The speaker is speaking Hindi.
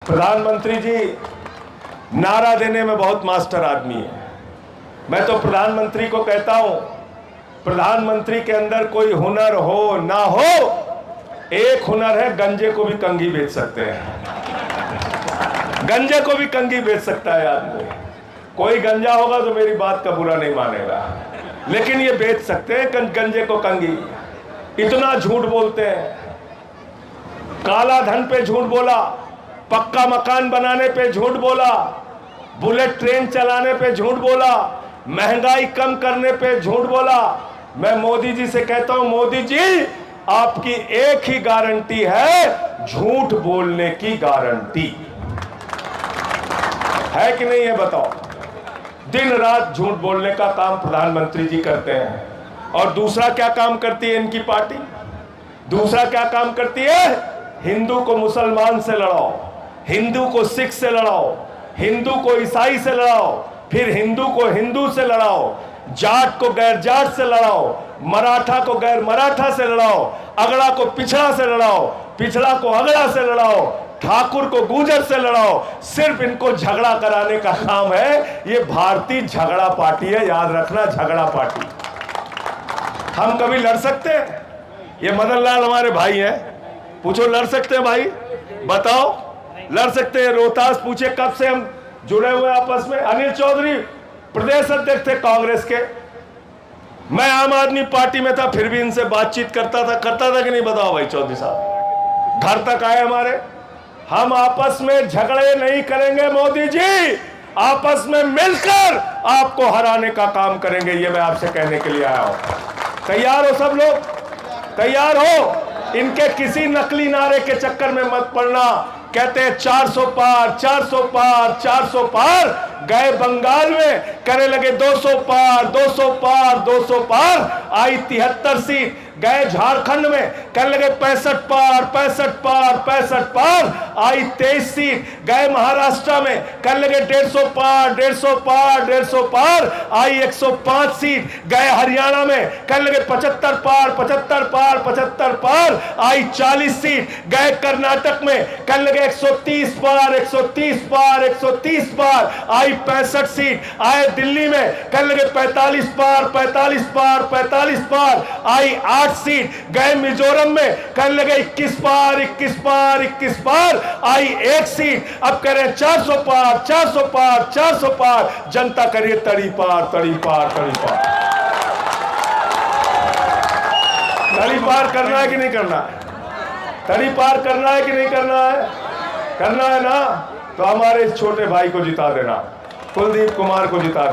प्रधानमंत्री जी नारा देने में बहुत मास्टर आदमी है। मैं तो प्रधानमंत्री को कहता हूं, प्रधानमंत्री के अंदर कोई हुनर हो ना हो, एक हुनर है, गंजे को भी कंघी बेच सकते हैं। गंजे को भी कंघी बेच सकता है आदमी। कोई गंजा होगा तो मेरी बात का बुरा नहीं मानेगा, लेकिन ये बेच सकते हैं गंजे को कंघी। इतना झूठ बोलते हैं, काला धन पे झूठ बोला, पक्का मकान बनाने पे झूठ बोला, बुलेट ट्रेन चलाने पे झूठ बोला, महंगाई कम करने पे झूठ बोला। मैं मोदी जी से कहता हूं, मोदी जी आपकी एक ही गारंटी है, झूठ बोलने की गारंटी है कि नहीं है बताओ। दिन रात झूठ बोलने का काम प्रधानमंत्री जी करते हैं। और दूसरा क्या काम करती है इनकी पार्टी? दूसरा क्या काम करती है? हिंदू को मुसलमान से लड़ाओ, हिंदू को सिख से लड़ाओ, हिंदू को ईसाई से लड़ाओ, फिर हिंदू को हिंदू से लड़ाओ, जाट को गैर जाट से लड़ाओ, मराठा को गैर मराठा से लड़ाओ, अगड़ा को पिछड़ा से लड़ाओ, पिछड़ा को अगड़ा से लड़ाओ, ठाकुर को गुर्जर से लड़ाओ। सिर्फ इनको झगड़ा कराने का काम है। ये भारतीय झगड़ा पार्टी है, याद रखना, झगड़ा पार्टी। हम कभी लड़ सकते हैं? ये मदन लाल हमारे भाई हैं, पूछो लड़ सकते हैं भाई? बताओ लड़ सकते हैं? रोहतास पूछे कब से हम जुड़े हुए आपस में। अनिल चौधरी प्रदेश अध्यक्ष थे कांग्रेस के, मैं आम आदमी पार्टी में था, फिर भी इनसे बातचीत करता था कि नहीं? बताओ भाई चौधरी साहब, घर तक आए हमारे। हम आपस में झगड़े नहीं करेंगे मोदी जी, आपस में मिलकर आपको हराने का काम करेंगे। ये मैं आपसे कहने के लिए आया हूं। तैयार हो सब लोग? तैयार हो? इनके किसी नकली नारे के चक्कर में मत पड़ना। कहते हैं 400 पार, 400 पार, 400 पार। गए बंगाल में करे लगे 200 पार, 200 पार, 200 पार। आई 73 सीट। गए झारखंड में कर लगे 65 पार, 65 पार, 65 पार। आई 23 सीट। गए महाराष्ट्र में कर लगे 150 पार, 150 पार, 150 पार। आई 105 सीट। गए हरियाणा में कर लगे 75 पार, 75 पार, 75 पार। आई 40 सीट। गए कर्नाटक में कर लगे 130 पार, 130 पार, 130 पार। आई 65 सीट। आए दिल्ली में कर लगे 45 पार, 45 पार, 45 पार। आई 8 सीट। गए मिजोरम में कर लगे 21 पार, 21 पार, 21 पार। आई 1 सीट। अब कह रहे हैं 400 पार, 400 पार, 400 पार। जनता करिए तड़ी पार, तड़ी पार, तड़ी पार। तड़ी पार करना है कि नहीं करना है? तड़ी पार करना है कि नहीं करना है? करना है ना? तो हमारे इस छोटे भाई को जिता देना, कुलदीप कुमार को जिता देना।